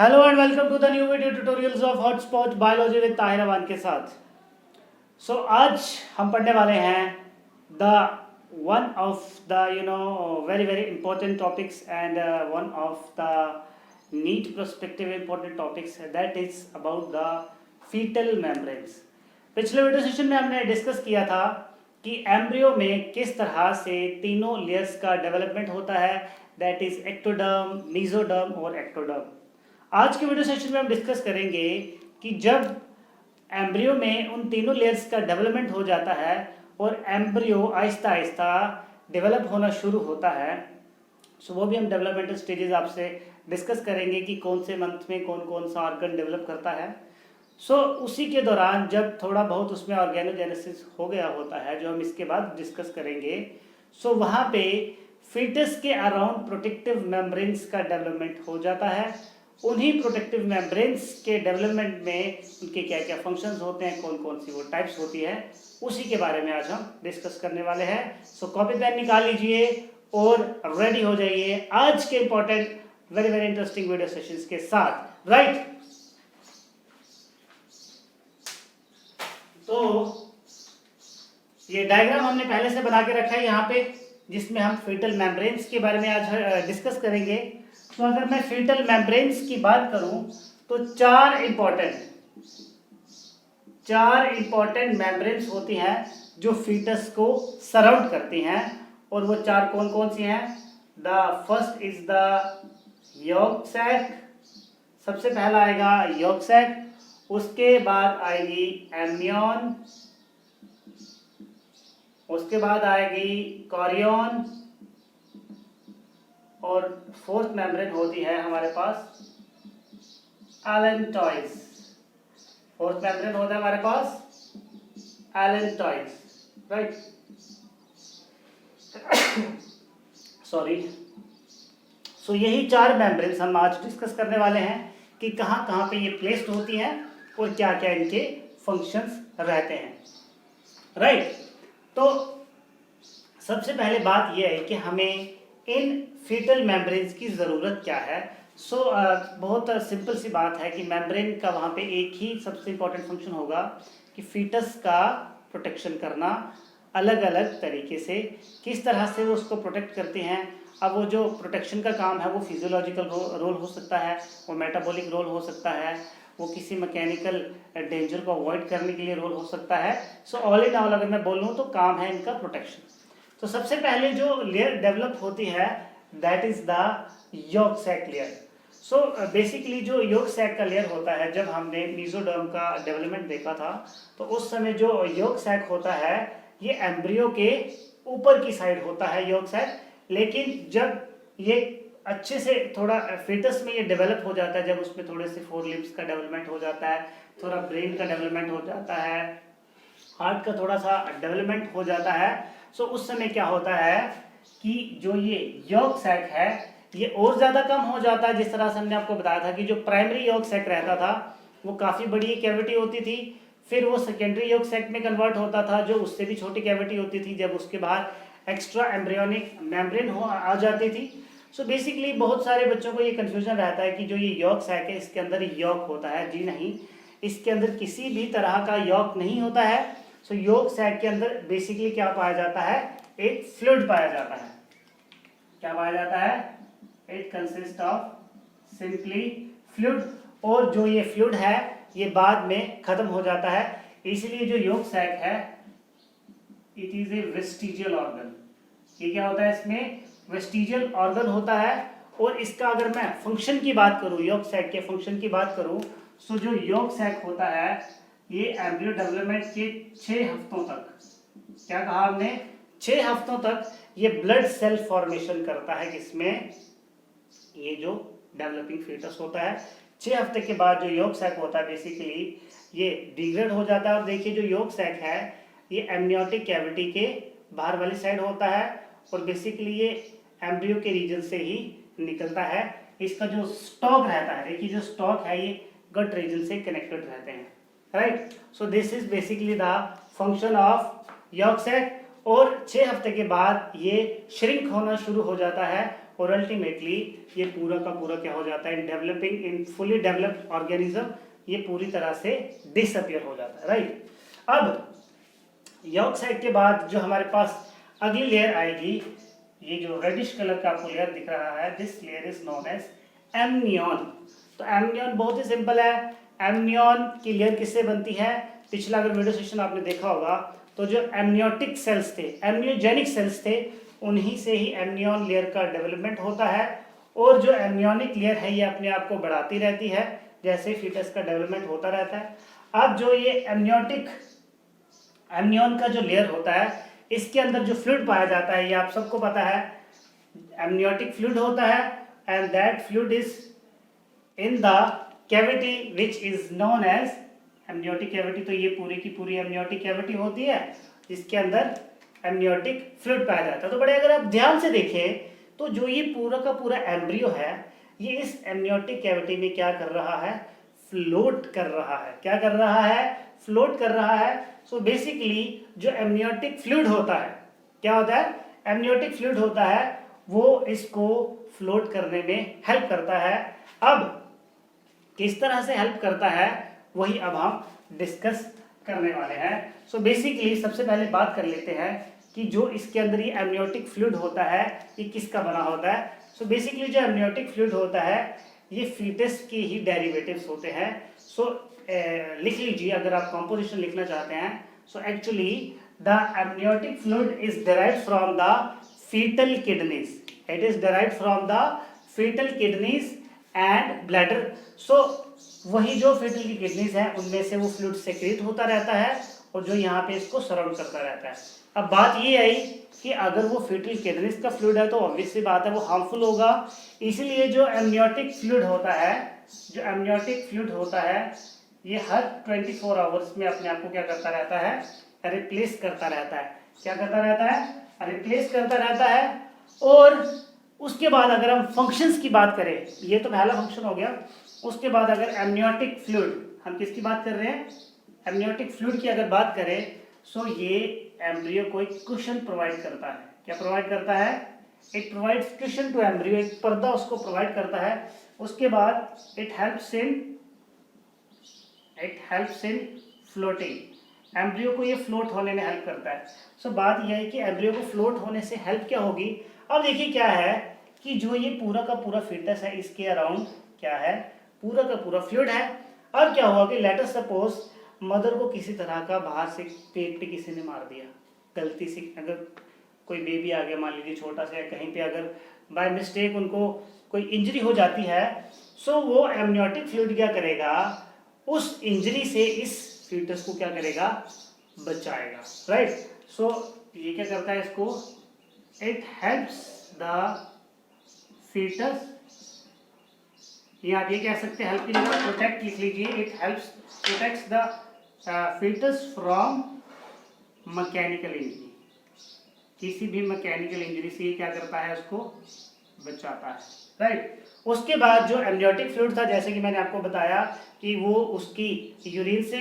Hello and welcome to the new video tutorials of Hotspot Biology with Tahir Aman के साथ। आज हम पढ़ने वाले हैं the one of the very very important topics and one of the NEET prospective important topics that is about the fetal membranes. पिछले video session में हमने डिस्कस किया था कि एम्ब्रियो में किस तरह से तीनों लेयर्स का डेवलपमेंट होता है, दैट इज एक्टोडर्म, मेसोडर्म और एक्टोडर्म। आज के वीडियो सेशन में हम डिस्कस करेंगे कि जब एम्ब्रियो में उन तीनों लेयर्स का डेवलपमेंट हो जाता है और एम्ब्रियो आहिस्ता आहिस्ता डेवलप होना शुरू होता है, वो भी हम डेवलपमेंटल स्टेजेस आपसे डिस्कस करेंगे कि कौन से मंथ में कौन कौन सा ऑर्गन डेवलप करता है। उसी के दौरान जब थोड़ा बहुत उसमें ऑर्गेनोजेनेसिस हो गया होता है, जो हम इसके बाद डिस्कस करेंगे, वहाँ पे फीटस के अराउंड प्रोटेक्टिव मेम्ब्रेन्स का डेवलपमेंट हो जाता है। उन्हीं प्रोटेक्टिव मेम्ब्रेन्स के डेवलपमेंट में उनके क्या क्या फंक्शंस होते हैं, कौन कौन सी वो टाइप्स होती है, उसी के बारे में आज हम डिस्कस करने वाले हैं। कॉपी पेन निकाल लीजिए और रेडी हो जाइए आज के important very very interesting video sessions के साथ। राइट, तो ये डायग्राम हमने पहले से बना के रखा है यहाँ पे, जिसमें हम फीटल मेम्ब्रेन्स के बारे में आज डिस्कस करेंगे। अगर मैं फीटल मेम्ब्रेन्स की बात करूं तो चार इंपॉर्टेंट मेम्ब्रेन्स होती हैं जो फीटस को सराउंड करती हैं, और वो चार कौन कौन सी हैं? The first is the yolk sac, सबसे पहला आएगा यॉर्क सैक, उसके बाद आएगी एम्नियन, उसके बाद आएगी कॉरियन, और फोर्थ मेम्ब्रेन होती है हमारे पास एलेंटॉइड्स। फोर्थ मेम्ब्रेन होता है हमारे पास एलेंटॉइड्स, राइट। सॉरी। यही चार मेम्ब्रेन्स हम आज डिस्कस करने वाले हैं कि कहाँ कहाँ पे ये प्लेस्ड होती हैं और क्या क्या इनके फंक्शंस रहते हैं, राइट। तो सबसे पहले बात यह है कि हमें इन फीटल मेम्ब्रेन्स की ज़रूरत क्या है। बहुत सिंपल सी बात है कि मेम्ब्रेन का वहाँ पे एक ही सबसे इम्पोर्टेंट फंक्शन होगा कि फीटस का प्रोटेक्शन करना। अलग अलग तरीके से किस तरह से वो उसको प्रोटेक्ट करते हैं। अब वो जो प्रोटेक्शन का काम है वो फिजियोलॉजिकल रोल हो सकता है, वो मेटाबॉलिक रोल हो सकता है, वो किसी मैकेनिकल डेंजर को अवॉइड करने के लिए रोल हो सकता है। ऑल इन ऑल अगर मैं बोलूँ तो काम है इनका प्रोटेक्शन। सबसे पहले जो लेयर डेवलप होती है that is the yolk sac layer. Basically जो यॉर्क सैक का लेयर होता है, जब हमने मेसोडर्म का डेवलपमेंट देखा था तो उस समय जो यॉर्क सैक होता है ये एम्ब्रियो के ऊपर की साइड होता है यॉर्क सैक। लेकिन जब ये अच्छे से थोड़ा फीटस में ये डेवलप हो जाता है, जब उसमें थोड़े से फोर लिम्स का डेवलपमेंट हो जाता है, थोड़ा ब्रेन का डेवलपमेंट हो जाता है, हार्ट का थोड़ा सा डेवलपमेंट हो जाता है, उस समय क्या होता है कि जो ये यॉर्क सैक है ये और ज़्यादा कम हो जाता है। जिस तरह से हमने आपको बताया था कि जो प्राइमरी यॉर्क सैक रहता था वो काफ़ी बड़ी कैविटी होती थी, फिर वो सेकेंडरी यॉर्क सैक में कन्वर्ट होता था जो उससे भी छोटी कैविटी होती थी, जब उसके बाहर एक्स्ट्रा एम्ब्रियोनिक मेम्ब्रेन आ जाती थी। बेसिकली बहुत सारे बच्चों को ये कन्फ्यूजन रहता है कि जो ये यॉर्क सैक है इसके अंदर यॉर्क होता है। जी नहीं, इसके अंदर किसी भी तरह का यॉर्क नहीं होता है। यॉर्क सैक के अंदर बेसिकली क्या पाया जाता है? एक फ्लूइड पाया जाता है। क्या पाया जाता है? It consist of simply fluid, और जो ये फ्लूइड है ये बाद में खत्म हो जाता है। इसलिए जो यॉर्क सैक है it is a vestigial organ. ये क्या होता है? इसमें वेस्टिजियल ऑर्गन होता है। और इसका अगर मैं फंक्शन की बात करूं, यॉर्क सैक के फंक्शन की बात करूं, जो यॉर्क सैक होता है ये एम्ब्रियो डेवलपमेंट के 6 हफ्तों तक, क्या कहा हमने? 6 हफ्तों तक ये ब्लड सेल फॉर्मेशन करता है। किसमें? ये जो डेवलपिंग फीटस होता है 6 हफ्ते के बाद जो यॉर्क सैक होता है बेसिकली ये डिग्रेड हो जाता है। और देखिए जो यॉर्क सैक है ये एमनियोटिक कैविटी के बाहर वाली साइड होता है, और बेसिकली ये एम्ब्रियो के रीजन से ही निकलता है। इसका जो स्टॉक रहता है, देखिए जो स्टॉक है ये गट रीजन से कनेक्टेड रहते हैं, right. This is basically the function of yolk sac. और 6 हफ्ते के बाद ये श्रिंक होना शुरू हो जाता है और अल्टीमेटली ये पूरा का पूरा क्या हो जाता है, developing in fully developed organism ये पूरी तरह से डिसअपियर हो जाता है, राइट। अब यॉर्क साइट के बाद जो हमारे पास अगली लेयर आएगी, ये जो रेडिश कलर का आपको लेयर दिख रहा है, this layer is known as amnion. तो एमनियन बहुत ही सिंपल है। एमनियन की लेयर किससे बनती है, पिछला अगर वीडियो सेशन आपने देखा होगा तो जो एमनियोटिक सेल्स थे, एमनियोजेनिक सेल्स थे, उन्हीं से ही एमनियन लेयर का डेवलपमेंट होता है। और जो एमनियोनिक लेयर है ये अपने आप को बढ़ाती रहती है जैसे फीटस का डेवलपमेंट होता रहता है। अब जो ये एमनियन का जो लेयर होता है इसके अंदर जो फ्लूइड पाया जाता है ये आप सबको पता है, एमनियोटिक फ्लूइड होता है and that fluid is in the cavity which is known as amniotic cavity. तो ये पूरी की पूरी एमनियोटिक कैविटी होती है जिसके अंदर एमनियोटिक फ्लूइड पाया जाता है। तो बड़े अगर आप ध्यान से देखें तो जो ये पूरा का पूरा एम्ब्रियो है ये इस एमनियोटिक कैविटी में क्या कर रहा है, फ्लोट कर रहा है। क्या कर रहा है, फ्लोट कर रहा है। सो बेसिकली जो एमनियोटिक फ्लूइड होता है, क्या होता है, एमनियोटिक फ्लूइड होता है, वो इसको फ्लोट करने में हेल्प करता है। अब किस तरह से हेल्प करता है वही अब हम डिस्कस करने वाले हैं। सो बेसिकली सबसे पहले बात कर लेते हैं कि जो इसके अंदर ये एमनियोटिक फ्लूइड होता है ये किसका बना होता है। सो बेसिकली जो एमनियोटिक फ्लूइड होता है ये फीटस के ही डेरिवेटिव्स होते हैं। सो लिख लीजिए अगर आप कॉम्पोजिशन लिखना चाहते हैं। So actually the amniotic fluid is derived from the fetal kidneys, it is derived from the fetal kidneys and bladder. So वही जो फीटल की किडनीज है उनमें से वो फ्लूइड सेक्रेट होता रहता है और जो यहाँ पे इसको सराउंड करता रहता है। अब बात ये आई कि अगर वो फीटल किडनीज का फ्लूइड है तो ऑब्वियसली बात है वो हार्मफुल होगा। इसीलिए जो एमनियोटिक फ्लूइड होता है, जो एमनियोटिक फ्लूइड होता है ये हर 24 आवर्स में अपने आप को क्या करता रहता है, रिप्लेस करता रहता है। क्या करता रहता है, रिप्लेस करता रहता है। और उसके बाद अगर हम फंक्शंस की बात करें, ये तो पहला फंक्शन हो गया। उसके बाद अगर एमनियोटिक फ्लूइड, हम किसकी बात कर रहे हैं, एमनियोटिक फ्लूइड की अगर बात करें सो ये एम्ब्रियो को एक कुशन प्रोवाइड करता है। क्या प्रोवाइड करता है, it provides cushion to embryo, एक पर्दा उसको प्रोवाइड करता है। उसके बाद it helps in floating, embryo को ये फ्लोट होने में हेल्प करता है। सो बात यह है कि एम्ब्रियो को फ्लोट होने से हेल्प क्या होगी। अब देखिए क्या है कि जो ये पूरा का पूरा फीटस है इसके अराउंड क्या है, पूरा का पूरा फ्लूइड है। अब क्या हुआ कि लेट अस सपोज मदर को किसी तरह का बाहर से पेट पे किसी ने मार दिया गलती से, अगर कोई बेबी आ गया मान लीजिए छोटा सा, कहीं पे अगर बाय मिस्टेक उनको कोई इंजरी हो जाती है, सो वो एमनियोटिक फ्लूइड क्या करेगा, उस इंजरी से इस फीटस को क्या करेगा, बचाएगा, राइट। सो ये क्या करता है इसको, इट हेल्प्स द फीटस, ये आप ये कह सकते हैं हेल्प की जगह प्रोटेक्ट लिख लीजिए, it helps protects the fetus from mechanical injury, किसी भी मैकेनिकल इंजरी से ये क्या करता है, उसको बचाता है, राइट। उसके बाद जो एमनियोटिक फ्लूइड था जैसे कि मैंने आपको बताया कि वो उसकी यूरिन से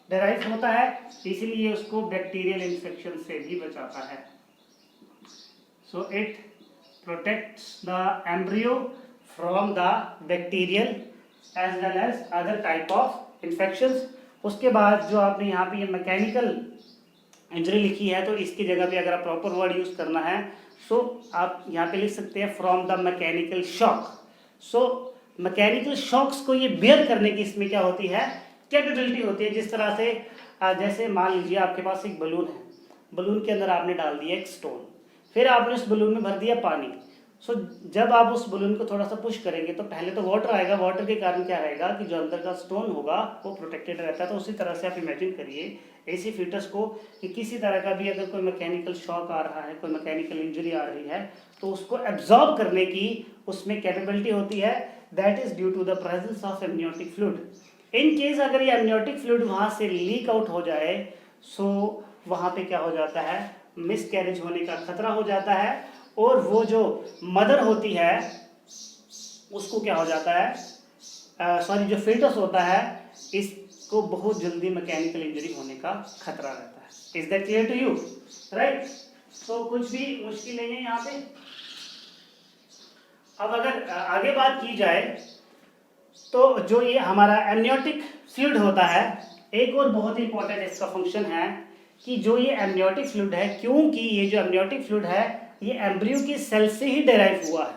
डेराइव होता है, इसीलिए उसको बैक्टीरियल इन्फेक्शन से भी बचाता है। So it protects the embryo from the bacterial as well as other type of infections. उसके बाद जो आपने यहाँ पे ये मैकेनिकल इंजरी लिखी है तो इसकी जगह पे अगर आप प्रॉपर वर्ड यूज करना है सो आप यहाँ पे लिख सकते हैं from the mechanical shock. So mechanical shocks को ये बेयर करने की इसमें क्या होती है, कैपेबिलिटी होती है। जिस तरह से जैसे मान लीजिए आपके पास एक बलून है, बलून के अंदर आपने डाल दिया एक स्टोन, फिर आपने उस बलून में भर दिया पानी। सो जब आप उस बलून को थोड़ा सा पुश करेंगे तो पहले तो वाटर आएगा, वाटर के कारण क्या रहेगा कि जो अंदर का स्टोन होगा वो प्रोटेक्टेड रहता है। तो उसी तरह से आप इमेजिन करिए ऐसी फीटस को कि किसी तरह का भी अगर कोई मैकेनिकल शॉक आ रहा है, कोई मैकेनिकल इंजरी आ रही है तो उसको एब्जॉर्ब करने की उसमें कैपेबिलिटी होती है, that is due to the presence of amniotic fluid. In case अगर ये एमनियोटिक फ्लूइड वहाँ से लीक आउट हो जाए सो वहाँ पे क्या हो जाता है, मिसकैरेज होने का खतरा हो जाता है और वो जो मदर होती है उसको क्या हो जाता है, सॉरी जो फीटस होता है इसको बहुत जल्दी मैकेनिकल इंजरी होने का खतरा रहता है। Is that clear to you, right. So कुछ भी मुश्किल नहीं है यहाँ पे। अब अगर आगे बात की जाए तो जो ये हमारा एमनियोटिक फ्लूइड होता है, एक और बहुत ही इंपॉर्टेंट इसका फंक्शन है कि जो ये एमनियोटिक फ्लूइड है, क्योंकि ये जो एमनियोटिक फ्लूइड है ये एम्ब्रियो की सेल से ही डिराइव हुआ है।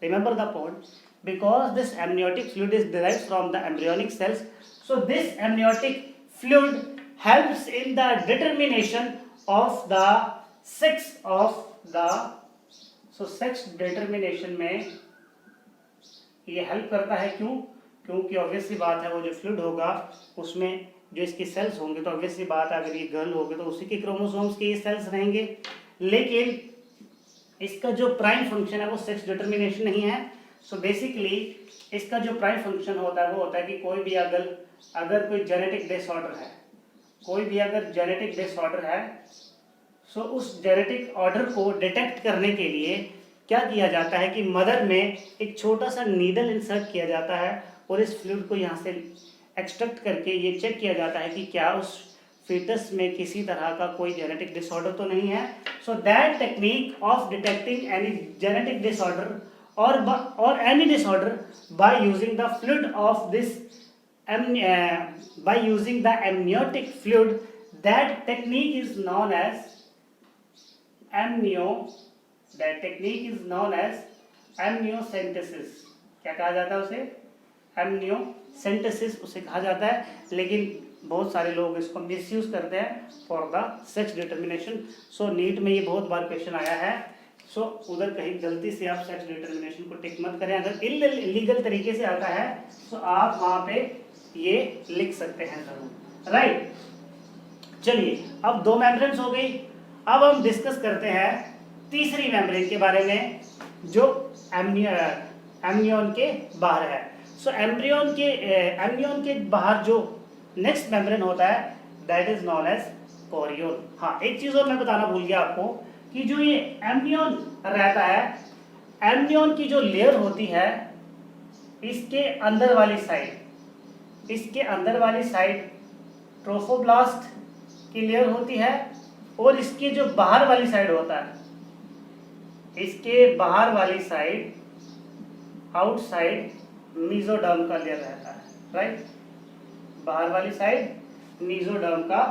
Remember the point, because this amniotic fluid is derive from the embryonic cells, so this amniotic fluid helps in the determination of the sex of the, so sex determination में ये help करता है। क्यों? क्योंकि obvious सी बात है वो जो फ्लूइड होगा उसमें जो इसकी सेल्स होंगे, तो ऑब्वियस सी बात है अगर ये गर्ल होगी तो उसी के क्रोमोसोम्स के ये सेल्स रहेंगे, लेकिन इसका जो प्राइम फंक्शन है वो सेक्स डिटर्मिनेशन नहीं है। सो बेसिकली इसका जो प्राइम फंक्शन होता है वो होता है कि कोई भी अगर कोई जेनेटिक डिसऑर्डर है, कोई भी अगर जेनेटिक डिसऑर्डर है, सो उस जेनेटिक ऑर्डर को डिटेक्ट करने के लिए क्या किया जाता है कि मदर में एक छोटा सा नीडल इंसर्ट किया जाता है और इस फ्लूइड को यहाँ से एक्सट्रैक्ट करके ये चेक किया जाता है कि क्या उस फीटस में किसी तरह का कोई जेनेटिक डिसऑर्डर तो नहीं है। So that technique of detecting any genetic disorder or any disorder by using the fluid of this by using the amniotic fluid, that technique is known as amniocentesis। क्या कहा जाता है उसे? एमनियोसेंटेसिस उसे कहा जाता है, लेकिन बहुत सारे लोग इसको मिसयूज करते हैं for the sex determination. So NEET में ये बहुत बार क्वेश्चन आया है, सो उधर कहीं गलती से आप सेक्स डिटर्मिनेशन को टिक मत करें। अगर इलीगल तरीके से आता है तो आप वहाँ पे ये लिख सकते हैं जरूर, राइट। चलिए अब 2 मेम्ब्रेन्स हो गई, अब हम डिस्कस करते हैं तीसरी मेम्ब्रेन के बारे में जो एमनियोन के बाहर है। सो एम्ब्रियोन के बाहर जो नेक्स्ट मेम्ब्रेन होता है that is known as chorion. हाँ, एक चीज और मैं बताना भूल गया आपको कि जो ये एमनियोन रहता है, एमनियोन की जो लेयर होती है इसके अंदर वाली साइड ट्रोफोब्लास्ट की लेयर होती है, और इसके जो बाहर वाली साइड होता है, इसके बाहर वाली साइड आउटसाइड मेसोडर्म का लेयर रहता है, राइट। बाहर वाली साइड मेसोडर्म का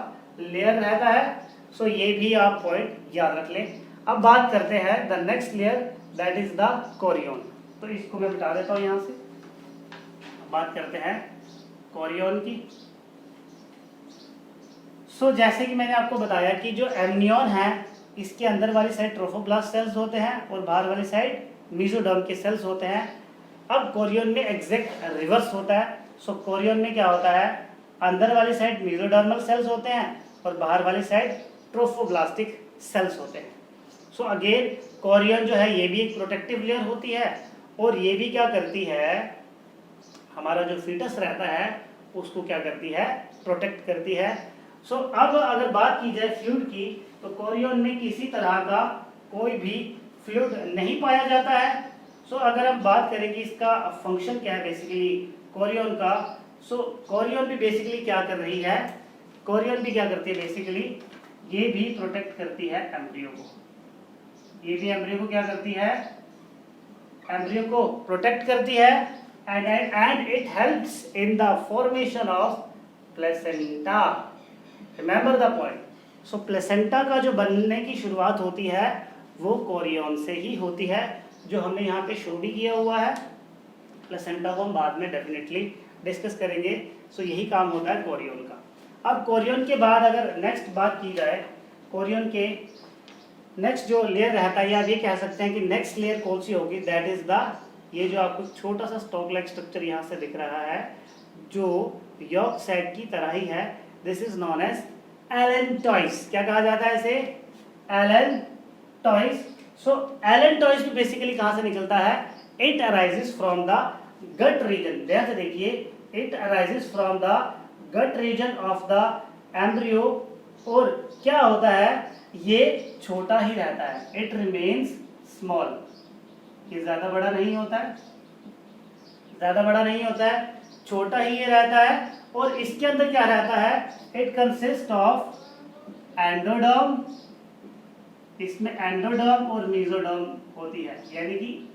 लेयर रहता है। सो ये भी आप पॉइंट याद रख लें। अब बात करते हैं the next layer that is the chorion. तो इसको मैं बता देता हूँ यहाँ से। बात करते हैं कोरियोन की। सो जैसे कि मैंने आपको बताया कि जो एमनियोन है इसके अंदर वाली साइड ट्रोफोब्लास्ट सेल्स होते हैं और बाहर वाली साइड मेसोडर्म के सेल्स होते हैं। अब कोरियोन में एग्जैक्ट रिवर्स होता है। सो कोरियोन में क्या होता है, अंदर वाली साइड मेसोडर्मल सेल्स होते हैं और बाहर वाली साइड ट्रोफोब्लास्टिक सेल्स होते हैं। सो अगेन कोरियोन जो है ये भी एक प्रोटेक्टिव लेयर होती है, और ये भी क्या करती है, हमारा जो फीटस रहता है उसको क्या करती है, प्रोटेक्ट करती है। सो अब अगर बात की जाए फ्लूइड की, तो कोरियोन में किसी तरह का कोई भी फ्लूइड नहीं पाया जाता है। सो अगर हम बात करें कि इसका फंक्शन क्या है बेसिकली कोरियोन का, सो कोरियोन भी बेसिकली क्या कर रही है, कोरियोन भी क्या करती है बेसिकली, ये भी प्रोटेक्ट करती है एम्ब्रियो को। ये भी एम्ब्रियो को क्या करती है, एम्ब्रियो को प्रोटेक्ट करती है, and it helps in the formation of placenta. Remember the point. So placenta का जो बनने की शुरुआत होती है वो कोरियोन से ही होती है, जो हमने यहाँ पे शो भी किया हुआ है। प्लेसेंटा को हम बाद में डेफिनेटली डिस्कस करेंगे। सो यही काम होता है कोरियोन का। अब कोरियोन के बाद अगर नेक्स्ट बात की जाए, कोरियोन के नेक्स्ट जो लेयर रहता है, या ये कह सकते हैं कि नेक्स्ट लेयर कौन सी होगी, दैट इज द, ये जो आपको छोटा सा स्टॉक लाइक स्ट्रक्चर यहाँ से दिख रहा है जो यॉर्क सैक की तरह ही है, this is known as allantois. क्या कहा जाता है इसे, एलेंटॉइस। सो एलेंटॉइस भी बेसिकली कहाँ से निकलता है, it arises from the gut region. ध्यान से देखिए, it arises from the gut region of the embryo, और क्या होता है, ये छोटा ही रहता है, इट रिमेन्स स्मॉल। ये ज्यादा बड़ा नहीं होता है, ज्यादा बड़ा नहीं होता है, छोटा ही ये रहता है। और इसके अंदर क्या रहता है, इट कंसिस्ट ऑफ एंडोडर्म, इसमें एंडोडर्म और मेसोडर्म होती है, यानी कि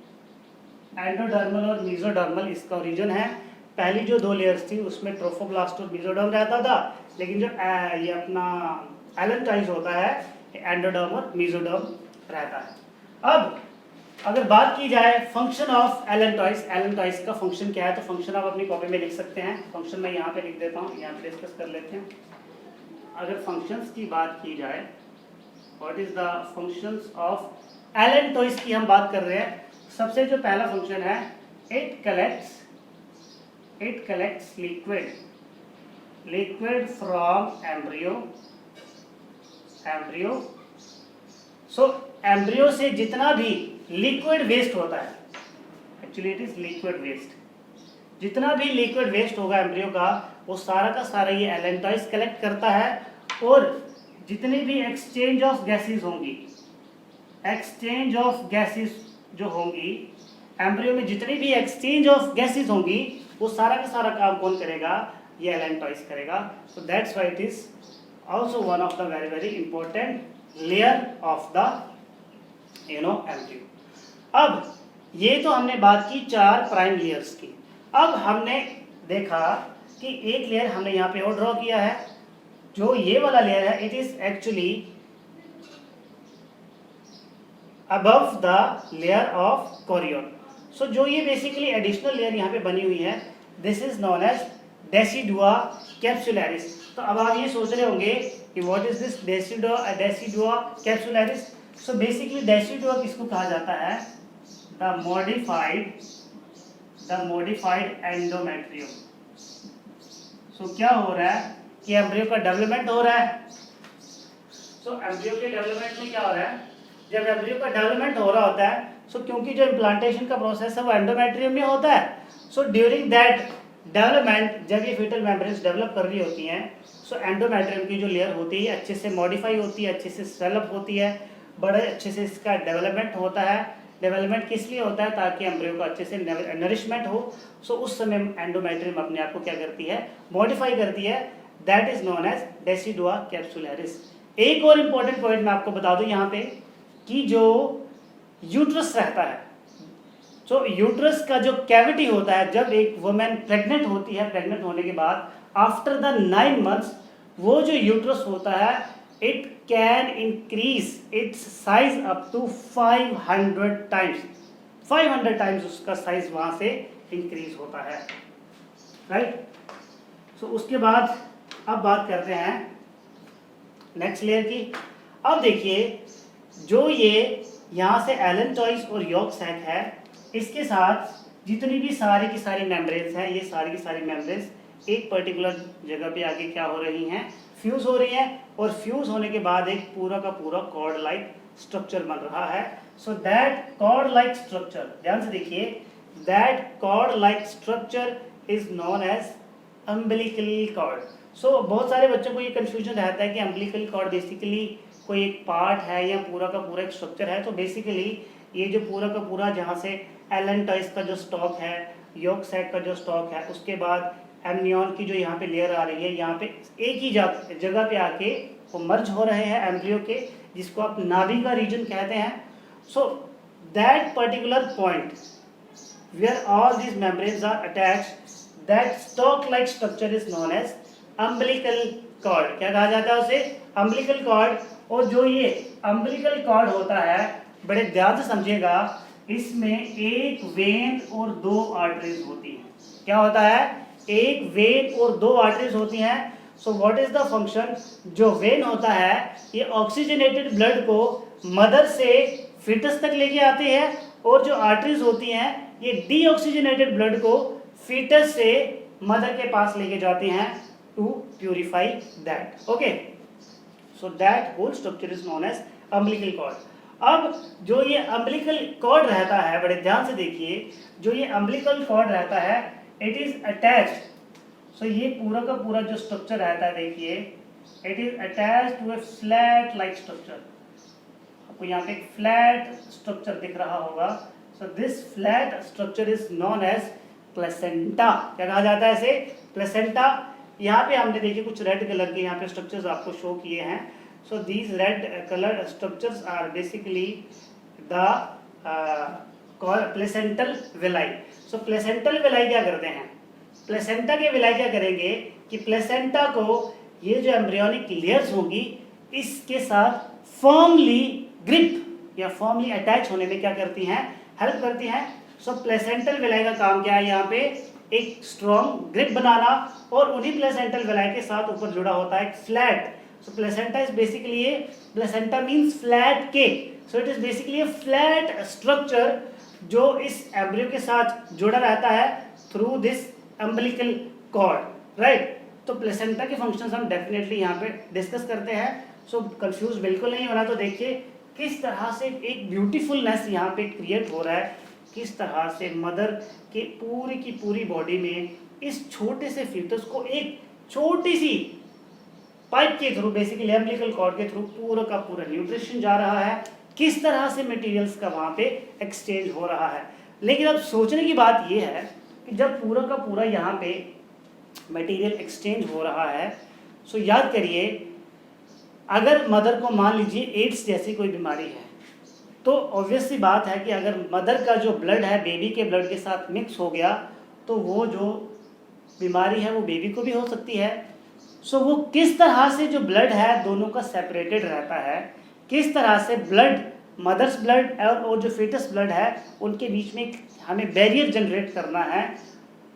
एंडोडर्मल और मेसोडर्मल इसका ओरिजिन है। पहली जो 2 लेयर्स थी उसमें ट्रोफोब्लास्ट और मेसोडर्म रहता था, लेकिन जो ये अपना एलेंटॉइस होता है एंडोडर्म और मेसोडर्म रहता है। अब अगर बात की जाए फंक्शन ऑफ एलेंटॉइस, एलेंटॉइस का फंक्शन क्या है, तो फंक्शन आप अपनी कॉपी में लिख सकते हैं। फंक्शन मैं यहाँ पे लिख देता हूँ, यहाँ पे डिस्कस कर लेते हैं। अगर फंक्शंस की बात की जाए, what is the functions of allantois की हम बात कर रहे हैं। सबसे जो पहला फंक्शन है, it collects liquid from embryo. So embryo से जितना भी लिक्विड वेस्ट होता है, actually it is liquid waste, जितना भी लिक्विड वेस्ट होगा एम्ब्रियो का, वो सारा का सारा ये एलेंटॉइस कलेक्ट करता है। और जितनी भी एक्सचेंज ऑफ गैसेस जो होंगी एम्ब्रियो में, जितनी भी एक्सचेंज ऑफ गैसेस होंगी, वो सारा का सारा काम कौन करेगा, ये एलेंटॉइस करेगा। So that's why it is also one of the very very important layer of the embryo. अब ये तो हमने बात की 4 प्राइम लेयर्स की। अब हमने देखा कि एक लेयर हमने यहाँ पे और ड्रॉ किया है, जो ये वाला लेयर है, it is actually above the layer of chorion. So जो ये बेसिकली एडिशनल लेयर यहाँ पे बनी हुई है, this is known as decidua capsularis. तो अब आप ये सोच रहे होंगे कि what is this decidua capsularis. So basically decidua किसको कहा जाता है, द मॉडिफाइड एंडोमेट्रियम। सो क्या हो रहा है कि एम्ब्रियो का डेवलपमेंट हो रहा है। सो एम्ब्रियो के डेवलपमेंट में क्या हो रहा है, जब एम्ब्रियो का डेवलपमेंट हो रहा होता है, सो क्योंकि जो इम्प्लांटेशन का प्रोसेस है वो एंडोमेट्रियम में होता है। सो ड्यूरिंग दैट डेवलपमेंट, जब ये फीटल मेम्ब्रेन्स डेवलप कर रही होती हैं, सो एंडोमेट्रियम की जो लेयर होती है अच्छे से मॉडिफाई होती है, अच्छे से स्वेलअप होती है, बड़े अच्छे से इसका डेवलपमेंट होता है। डेवलपमेंट किस लिए होता है, ताकि एम्ब्रियो का अच्छे से नरिशमेंट हो। सो उस समय एंडोमेट्रियम अपने आप को क्या करती है, मॉडिफाई करती है। That is known as decidua capsularis. एक और इम्पॉर्टेंट पॉइंट मैं आपको बता दूं यहाँ पे, कि जो यूट्रस रहता है, तो यूट्रस का जो कैविटी होता है, जब एक वुमेन प्रेग्नेंट होती है, प्रेग्नेंट होने के बाद आफ्टर द 9 मंथ्स, वो जो यूट्रस होता है, it can increase its size up to 500 times. 500 times उसका साइज वहां से इंक्रीज होता है, राइट। सो उसके बाद अब बात करते हैं नेक्स्ट लेयर की। अब देखिए, जो ये यहाँ से एलेंटॉइस और यॉर्क सैक है, इसके साथ जितनी भी सारी की सारी मेम्ब्रेन्स हैं, ये सारी की सारी मेम्ब्रेन्स एक पर्टिकुलर जगह पे आके क्या हो रही हैं, फ्यूज हो रही हैं। और फ्यूज होने के बाद एक पूरा का पूरा कॉर्ड लाइक स्ट्रक्चर बन रहा है। So that cord like structure, ध्यान से देखिए, that cord like structure is known as umbilical cord. So बहुत सारे बच्चों को ये कंफ्यूजन रहता है कि अम्बिलिकल कॉर्ड बेसिकली कोई एक पार्ट है या पूरा का पूरा एक स्ट्रक्चर है। तो बेसिकली ये जो पूरा का पूरा, जहाँ से एलेंटॉइस का जो स्टॉक है, यॉर्क सैक का जो स्टॉक है, उसके बाद एमनियन की जो यहाँ पे लेयर आ रही है, यहाँ पे एक ही जगह पे आके वो मर्ज हो रहे हैं एम्ब्रियो के, जिसको आप नाभि का रीजन कहते हैं। So that particular point where all these membranes are attached, that stalk like structure is known as umbilical cord. क्या कहा जाता है उसे, अम्बिलिकल कॉर्ड। और जो ये अम्बिलिकल कॉर्ड होता है, बड़े ध्यान से समझिएगा, इसमें एक वेन और 2 आर्टरीज होती हैं। क्या होता है, एक वेन और 2 आर्टरीज होती हैं। So what is the function, जो वेन होता है ये ऑक्सीजनेटेड ब्लड को मदर से फीटस तक लेके आती है, और जो आर्टरीज होती हैं ये डीऑक्सीजनेटेड ब्लड को फीटस से मदर के पास लेके जाती हैं to purify that. Okay, so that whole structure is known as umbilical cord. अब जो ये अम्बिलिकल कॉर्ड रहता है, बड़े ध्यान से देखिए, जो ये अम्बिलिकल कॉर्ड रहता है, इट इज अटैच्ड। सो ये पूरा का पूरा जो स्ट्रक्चर रहता है, देखिए, it is attached to a flat like structure. आपको यहाँ पे एक फ्लैट स्ट्रक्चर दिख रहा होगा। So this flat structure is known as placenta. क्या कहा जाता है इसे, प्लेसेंटा। यहाँ पे हमने देखिए कुछ रेड कलर के यहाँ पे स्ट्रक्चर्स आपको शो किए हैं। So these red colour structures are basically the placental villi. So placental villi क्या करते हैं, प्लेसेंटा के विलाई क्या करेंगे कि प्लेसेंटा को ये जो एम्ब्रियोनिक लेयर्स होगी इसके साथ फर्मली ग्रिप या फर्मली अटैच होने में क्या करती हैं, हेल्प करती हैं। सो प्लेसेंटल विलाई का काम क्या है, यहाँ पे एक स्ट्रॉन्ग ग्रिप बनाना और उन्हीं प्लेसेंटल विलाई के साथ ऊपर जुड़ा होता है एक flat. So placenta is basically a, placenta means flat cake. So it is basically a flat structure जो इस एम्ब्रियो के साथ जुड़ा रहता है through this umbilical cord, right. तो प्लेसेंटा के फंक्शंस हम डेफिनेटली यहाँ पे डिस्कस करते हैं। सो कंफ्यूज बिल्कुल नहीं होना। तो देखिए किस तरह से एक ब्यूटीफुलनेस यहाँ पे क्रिएट हो रहा है, किस तरह से मदर के पूरी की पूरी बॉडी में इस छोटे से फीटस को एक छोटी सी पाइप के थ्रू, बेसिकली अम्बिलिकल कॉर्ड के थ्रू पूरा का पूरा न्यूट्रिशन जा रहा है, किस तरह से मटेरियल्स का वहाँ पे एक्सचेंज हो रहा है। लेकिन अब सोचने की बात यह है कि जब पूरा का पूरा यहाँ पे मटेरियल एक्सचेंज हो रहा है, सो याद करिए अगर मदर को मान लीजिए एड्स जैसी कोई बीमारी है तो ऑब्वियस सी बात है कि अगर मदर का जो ब्लड है बेबी के ब्लड के साथ मिक्स हो गया तो वो जो बीमारी है वो बेबी को भी हो सकती है। सो वो किस तरह से जो ब्लड है दोनों का सेपरेटेड रहता है, किस तरह से ब्लड, मदर्स ब्लड और जो फीटस ब्लड है उनके बीच में हमें बैरियर जनरेट करना है,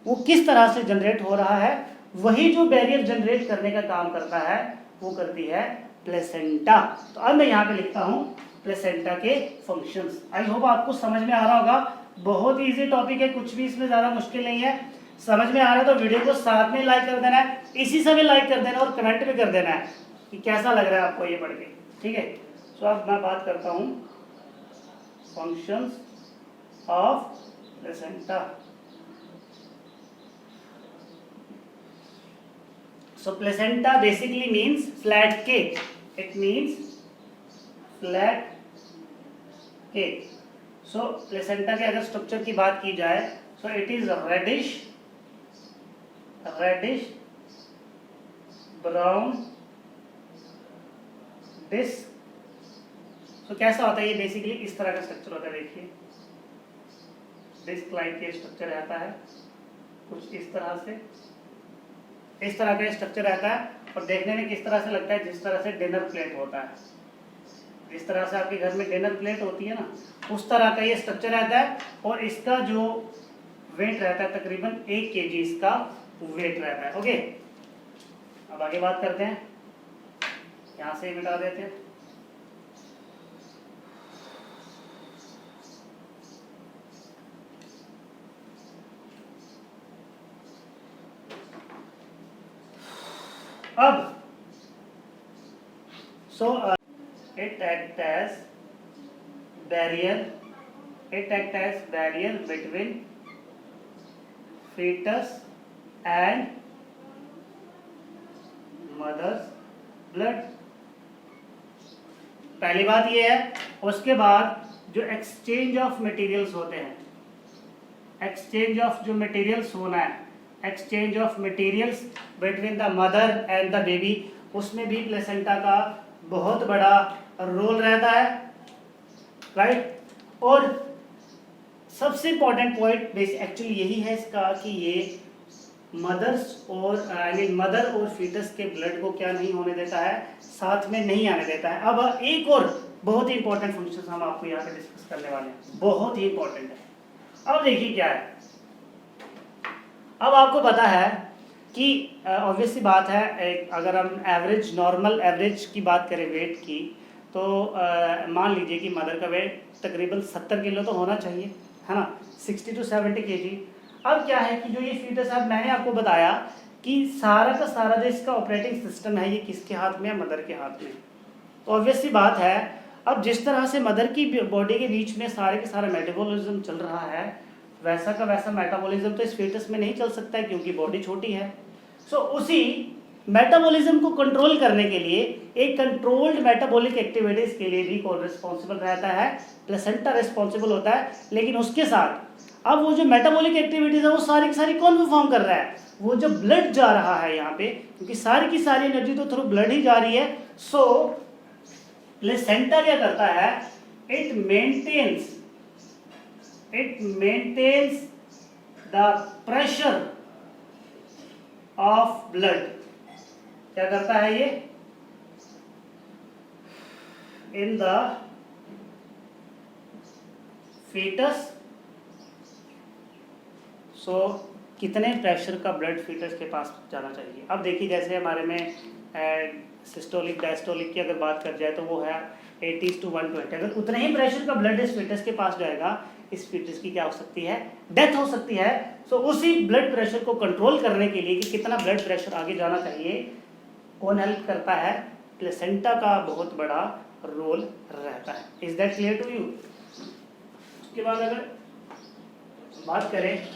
वो किस तरह से जनरेट हो रहा है, वही जो बैरियर जनरेट करने का काम करता है वो करती है प्लेसेंटा। तो अब मैं यहाँ पे लिखता हूँ प्लेसेंटा के फंक्शंस। आई होप आपको समझ में आ रहा होगा। बहुत ही इजी टॉपिक है, कुछ भी इसमें ज़्यादा मुश्किल नहीं है। समझ में आ रहा है तो वीडियो को साथ में लाइक कर देना है, इसी समय लाइक कर देना और कमेंट भी कर देना है कि कैसा लग रहा है आपको ये पढ़ के, ठीक है। सो अब मैं बात करता हूँ functions of placenta. So placenta basically means flat cake. It means flat cake. So placenta के अगर स्ट्रक्चर की बात की जाए so it is reddish brown disc. So कैसा होता है ये, बेसिकली इस तरह का स्ट्रक्चर होता है। देखिए डिस्क लाइक के स्ट्रक्चर रहता है, कुछ इस तरह से, इस तरह का स्ट्रक्चर रहता है और देखने में किस तरह से लगता है, जिस तरह से डिनर प्लेट होता है, जिस तरह से आपके घर में डिनर प्लेट होती है ना, उस तरह का ये स्ट्रक्चर रहता है। और इसका जो वेट रहता है तकरीबन 1 kg इसका वेट रहता है। ओके, अब आगे बात करते हैं, यहाँ से मिटा देते हैं। अब it act as barrier between fetus and mother's blood। पहली बात ये है। उसके बाद जो एक्सचेंज ऑफ मटेरियल्स होते हैं, एक्सचेंज ऑफ जो मटेरियल्स होना है, exchange of materials between the mother and the baby, उसमें भी प्लेसेंटा का बहुत बड़ा रोल रहता है, राइट। और सबसे इम्पोर्टेंट पॉइंट एक्चुअली यही है इसका कि ये मदर्स और मदर और फीटस के ब्लड को क्या नहीं होने देता है, साथ में नहीं आने देता है। अब एक और बहुत ही इंपॉर्टेंट फंक्शन हम आपको यहाँ पे डिस्कस करने वाले हैं, बहुत ही इंपॉर्टेंट है। अब देखिए क्या है, अब आपको पता है कि ऑब्वियस सी बात है, अगर हम एवरेज, नॉर्मल एवरेज की बात करें वेट की, तो मान लीजिए कि मदर का वेट तकरीबन 70 किलो तो होना चाहिए, है ना, 60 to 70 kg। अब क्या है कि जो ये फीटस है, मैंने आपको बताया कि सारा का सारा जो इसका ऑपरेटिंग सिस्टम है ये किसके हाथ में है, मदर के हाथ में। तो ऑब्वियस सी बात है, अब जिस तरह से मदर की बॉडी के बीच में सारे के सारा मेटाबॉलिज्म चल रहा है, वैसा का वैसा मेटाबॉलिज्म तो इस फीटस में नहीं चल सकता है क्योंकि बॉडी छोटी है। सो उसी मेटाबॉलिज्म को कंट्रोल करने के लिए, एक कंट्रोल्ड मेटाबॉलिक एक्टिविटीज के लिए भी कौन रिस्पॉन्सिबल रहता है, प्लेसेंटा रिस्पॉन्सिबल होता है। लेकिन उसके साथ अब वो जो मेटाबॉलिक एक्टिविटीज है वो सारी की सारी कौन परफॉर्म कर रहा है, वो जो ब्लड जा रहा है यहाँ पे, क्योंकि सारी की सारी एनर्जी तो थ्रू ब्लड ही जा रही है। सो प्लेसेंटा क्या करता है, it maintains it maintains the pressure of blood. क्या करता है ये? In the foetus. सो कितने प्रेशर का ब्लड फीटस के पास जाना चाहिए? अब देखिए, जैसे हमारे में सिस्टोलिक डायस्टोलिक की अगर बात कर जाए तो वो है 80 to 120। अगर उतने ही प्रेशर का ब्लड इस फीटस के पास जाएगा, इस फीटस की क्या हो सकती है? डेथ हो सकती है। सो उसी ब्लड प्रेशर को कंट्रोल करने के लिए कि कितना ब्लड प्रेशर आगे जाना चाहिए, कौन हेल्प करता है? प्लेसेंटा का बहुत बड़ा रोल रहता है। Is that clear to you? उसके बाद अगर बात करें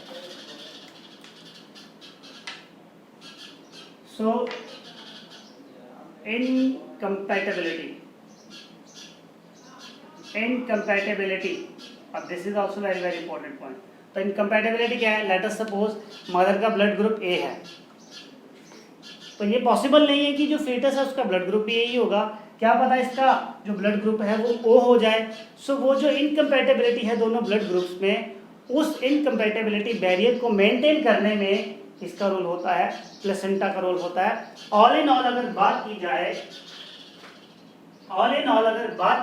सो इनकम्पैटिबिलिटी, अब this is also very very important point. तो इनकम्पैटिबिलिटी क्या है? लेट अस सपोज मदर का ब्लड ग्रुप ए है, तो ये पॉसिबल नहीं है कि जो फीटस है उसका ब्लड ग्रुप भी यही होगा। क्या पता इसका जो ब्लड ग्रुप है वो ओ हो जाए। सो वो जो इनकम्पैटिबिलिटी है दोनों ब्लड ग्रुप्स में, उस इनकम्पैटिबिलिटी बैरियर को मेंटेन करने में किसका रोल होता है? प्लेसेंटा का रोल होता है। ऑल इन ऑल अगर बात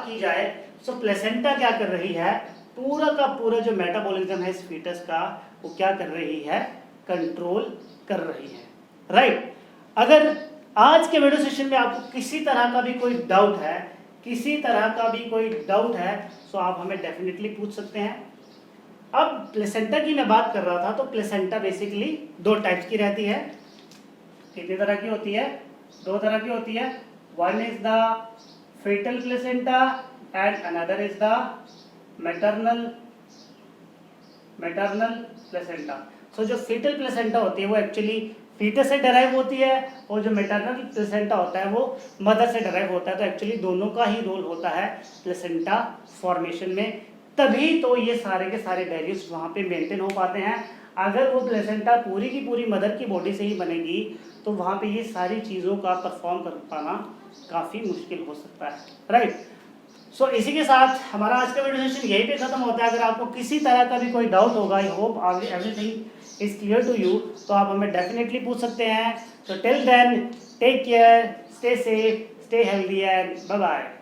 की जाए सो प्लेसेंटा क्या कर रही है? पूरा का पूरा जो मेटाबॉलिज्म है इस फीटस का, वो क्या कर रही है? कंट्रोल कर रही है। राइट। अगर आज के वीडियो सेशन में आपको किसी तरह का भी कोई डाउट है तो आप हमें डेफिनेटली पूछ सकते हैं। अब प्लेसेंटा की मैं बात कर रहा था, तो प्लेसेंटा बेसिकली दो टाइप्स की रहती है। कितनी तरह की होती है? दो तरह की होती है। One is the fetal placenta and another is the maternal placenta। so जो fetal placenta होती है वो एक्चुअली फीटस से डराइव होती है, और जो मैटरनल प्लेसेंटा होता है वो मदर से डराइव होता है। तो एक्चुअली दोनों का ही रोल होता है प्लेसेंटा फॉर्मेशन में, तभी तो ये सारे के सारे बैरियर्स वहाँ पे मेंटेन हो पाते हैं। अगर वो प्लेसेंटा पूरी की पूरी मदर की बॉडी से ही बनेगी तो वहाँ पे ये सारी चीज़ों का परफॉर्म कर पाना काफ़ी मुश्किल हो सकता है। राइट। सो इसी के साथ हमारा आज का वीडियो सेशन यहीं पे खत्म होता है। अगर आपको किसी तरह का भी कोई डाउट होगा, I hope everything is clear to you, तो आप हमें डेफिनेटली पूछ सकते हैं। So till then take care, stay safe, stay healthy and bye bye.